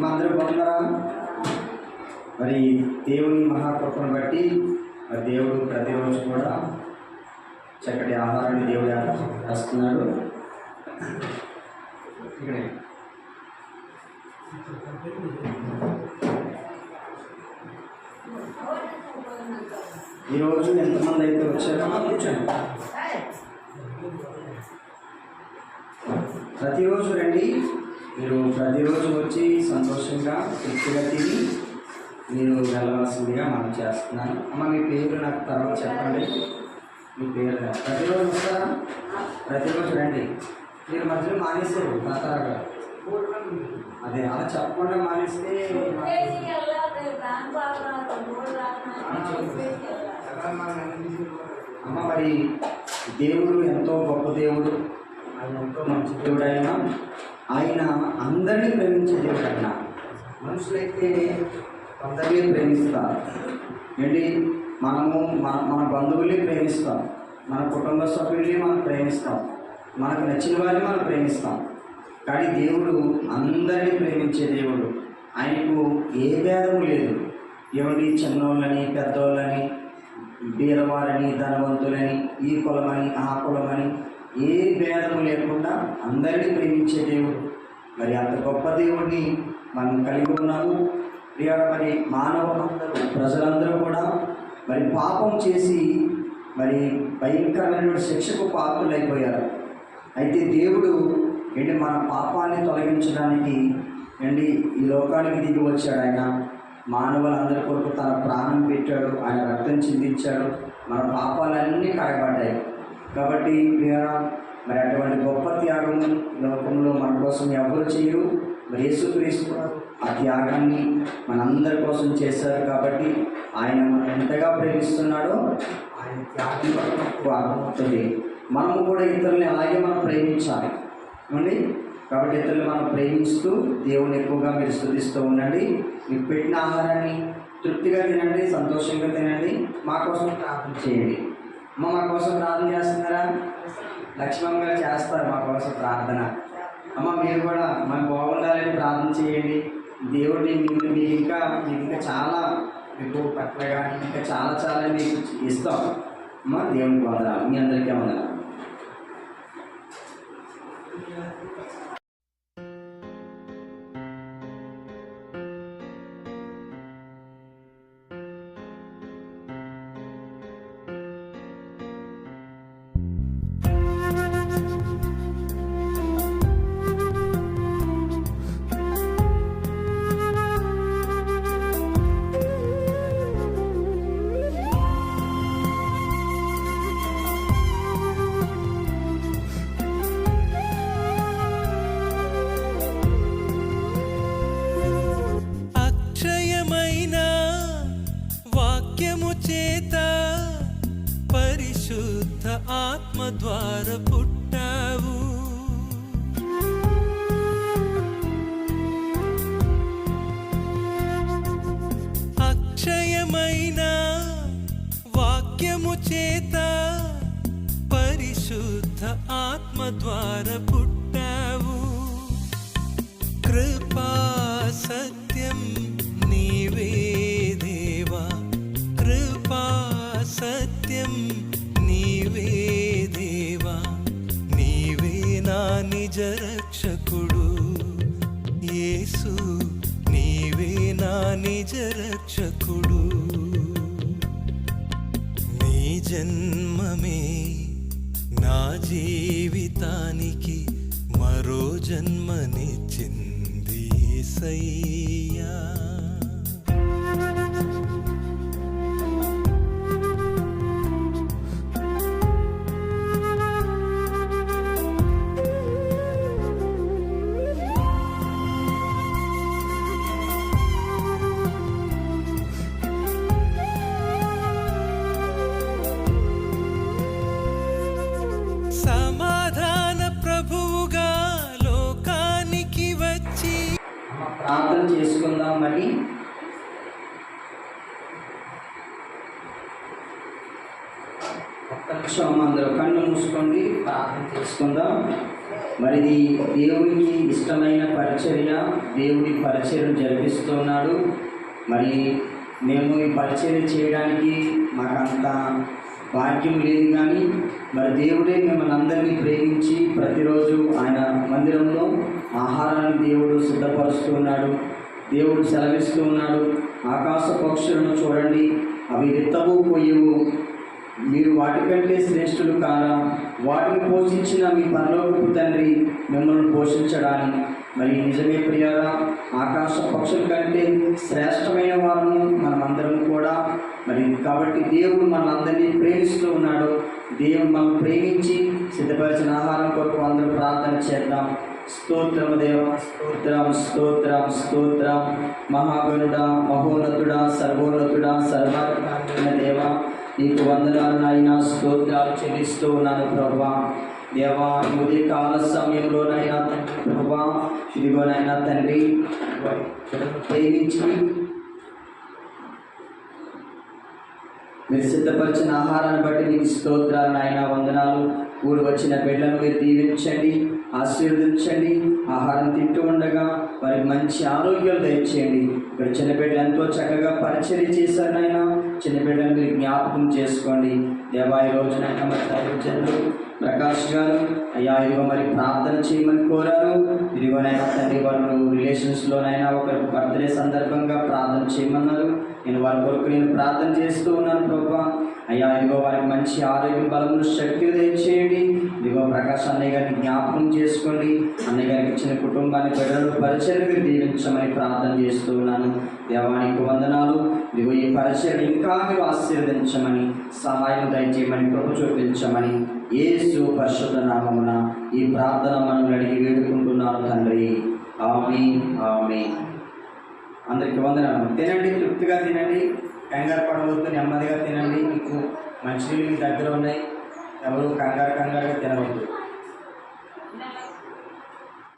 మా అందరూ బాగున్నారా? మరి దేవుని మహాకృపను బట్టి దేవుడు ప్రతిరోజు కూడా చక్కటి ఆహారాన్ని దేవుడు వేస్తున్నాడు. ఇక్కడే ఈరోజు ఎంతమంది అయితే వచ్చారో కూర్చోండి. ప్రతిరోజు రండి. మీరు ప్రతిరోజు వచ్చి సంతోషంగా తృప్తిగా తిని మీరు వెళ్ళవలసిందిగా మనం చేస్తున్నాను. అమ్మ మీ పేరు నాకు తర్వాత చెప్పండి. మీ పేరు ప్రతిరోజు వస్తారా? ప్రతిరోజు రండి. మీరు మధ్యలో మానేస్తారు దసరాగా, అదే అలా చెప్పకుండా మానేస్తే అమ్మ మరి దేవుడు ఎంతో గొప్ప దేవుడు, ఆయన ఎంతో మంచి దేవుడు. ఆయన అందరినీ ప్రేమించే దేవుడు. ఆయన మనుషులైతే అందరినీ ప్రేమిస్తారు ఏంటి, మనము మన బంధువుల్ని ప్రేమిస్తాం, మన కుటుంబ సభ్యుల్ని మనం ప్రేమిస్తాం, మనకు నచ్చిన వారిని మనం ప్రేమిస్తాం. కానీ దేవుడు అందరినీ ప్రేమించే దేవుడు. ఆయనకు ఏ భేదము లేదు. ఎవరి చిన్నోళ్ళని పెద్దోళ్ళని బీదవారని ధనవంతులని ఈ కులమని ఆ కులమని ఏ భేదము లేకుండా అందరినీ ప్రేమించే దేవుడు. మరి అంత గొప్ప దేవుడిని మనం కలిగి ఉన్నాము. మరి మానవులందరూ ప్రజలందరూ కూడా మరి పాపం చేసి మరి భయంకరమైన శిక్షకు పాత్రులైపోయారు. అయితే దేవుడు ఏంటి మన పాపాన్ని తొలగించడానికి ఏంటి ఈ లోకానికి దిగి వచ్చాడు. ఆయన మానవులందరి కొరకు తన ప్రాణం పెట్టాడు, ఆయన రక్తం చిందించాడు, మన పాపాలన్నీ కడగబడ్డాయి. కాబట్టి మరి అటువంటి గొప్ప త్యాగం లోకంలో మన కోసం ఎవరు చేయరు. మరి యేసుక్రీస్తు ఆ త్యాగాన్ని మనందరి కోసం చేశారు. కాబట్టి ఆయన మనం ఎంతగా ప్రేమిస్తున్నాడో ఆయన త్యాగం అర్థమవుతుంది. మనము కూడా ఇతరుల్ని అలాగే మనం ప్రేమించాలి అండి. కాబట్టి ఇతరులు మనం ప్రేమిస్తూ దేవుని ఎక్కువగా మీరు స్తుతిస్తూ ఉండండి. మీకు పెట్టిన ఆహారాన్ని తృప్తిగా తినండి, సంతోషంగా తినండి. మా కోసం ప్రార్థన చేయండి. అమ్మ మా కోసం ప్రార్థన చేస్తున్నారా? లక్ష్మమ్మ గారు చేస్తారు మా కోసం ప్రార్థన. అమ్మ మీరు కూడా మనకు బాగుండాలని ప్రార్థన చేయండి. దేవుడిని మీకు ఇంకా చాలా మీకు పట్ల కానీ ఇంకా చాలా మీకు ఇస్తాం. అమ్మ దేవునికి వందనాలు. మీ అందరికీ వందనాలు. పరిశుద్ధ ఆత్మ ద్వారా పుట్టావు. అక్షయమైన వాక్యము చేత పరిశుద్ధ ఆత్మ ద్వారా పుట్టావు. కృపా సత్యం నీవే దేవా, కృపా సత్యం నీవే దేవా, నీవే నా నిజ రక్షకుడు. యేసు నీవే నా నిజ రక్షకుడు. నీ జన్మమే నా జీవితానికి మరో జన్మనిచ్చింది యేసయ్యా. సమాధాన ప్రభువుగా లోకానికి వచ్చి ప్రార్థన చేసుకుందాం. మరి ఒక్క నిమిషం అందరూ కళ్ళు మూసుకోండి, ప్రార్థన చేసుకుందాం. మరి ఇది దేవునికి ఇష్టమైన పరిచర్య, దేవుడి పరిచర్యను జరిపిస్తున్నాడు. మరి మేము ఈ పరిచర్య చేయడానికి మాకంత భాగ్యం లేదు, కానీ మరి దేవుడే మిమ్మల్ని అందరినీ ప్రేమించి ప్రతిరోజు ఆయన మందిరంలో ఆహారాన్ని దేవుడు సిద్ధపరుస్తున్నాడు. దేవుడు సెలవిస్తూ ఉన్నాడు, ఆకాశ పక్షులను చూడండి, అవి విత్తవు కొయ్యవు, మీరు వాటికంటే శ్రేష్ఠులు కారా, వాటిని పోషించిన మీ పరలోకపు తండ్రి మిమ్మల్ని పోషించడానికి. మరి నిజమే ప్రియారా, ఆకాశ పక్షుల కంటే శ్రేష్టమైన వారము మనమందరం కూడా. మరి కాబట్టి దేవుడు మనందరినీ ప్రేమిస్తూ ఉన్నాడు. దేవుడు మనం ప్రేమించి సిద్ధపరిచిన ఆహారం కొరకు అందరూ ప్రార్థన చేద్దాం. స్తోత్రము దేవా, స్తోత్రం స్తోత్రం స్తోత్రం. మహాగణుడా, మహోన్నతుడా, సర్వోన్నతుడా, సర్వాధికారైన దేవా, నీకు వందనాలు నాయనా, స్తోత్రాలు చెల్లిస్తూ ఉన్నాను ప్రభువా. దేవా, ఉదయ కాల సమయంలోనైనా తండ్రి ప్రభువా, ఇదిగోనైనా తండ్రి ప్రేమించి మీరు సిద్ధపరిచిన ఆహారాన్ని బట్టి నీకు స్తోత్రాలు నాయన, వందనాలు. ఊరు వచ్చిన బిడ్డలను మీరు దీవించండి, ఆశీర్వదించండి. ఆహారం తింటూ ఉండగా వారికి మంచి ఆరోగ్యాలు దయచేయండి. ఇక్కడ చిన్న బిడ్డలు ఎంతో చక్కగా పరిచర్య చేశారు నాయన, చిన్న బిడ్డలు మీరు జ్ఞాపకం చేసుకోండి. దేవా, ఈ రోజునైనా మరి దైవజనులు ప్రకాష్ గారు అయ్యా ఇదిగో మరి ప్రార్థన చేయమని కోరారు. ఇదిగోనైనా తండ్రి వారు రిలేషన్స్లోనైనా ఒక బర్త్డే సందర్భంగా ప్రార్థన చేయమన్నారు. నేను వారి కొరకు నేను ప్రార్థన చేస్తూ ఉన్నాను ప్రభా. అయ్యా ఇదిగో వారికి మంచి ఆరోగ్యం, బలములు, శక్తిని దయచేయండి. ఇదిగో ప్రకాష్ అన్నయ్య గారిని జ్ఞాపకం చేసుకోండి. అన్నయ్య గారికి ఇచ్చిన కుటుంబాన్ని బిడ్డలు పరిచర్యకు దీవించమని ప్రార్థన చేస్తూ ఉన్నాను. దేవానికి వందనాలు. ఇదిగో ఈ పరిచర్య ఇంకా మీరు ఆశీర్వదించమని, సహాయం దయచేయమని, కృప చూపించమని యేసు పరిశుద్ధ నామమున ఈ ప్రార్థన మనం అడిగి వేడుకుంటున్నాను తండ్రి. ఆమేన్, ఆమేన్. అందరికి వందనాలు. తినండి, తృప్తిగా తినండి, కంగారు పడవద్దు, నెమ్మదిగా తినండి. మీకు మంచినీళ్ళు మీ దగ్గర ఉన్నాయి, ఎవరు కంగారుగా తినవద్దు.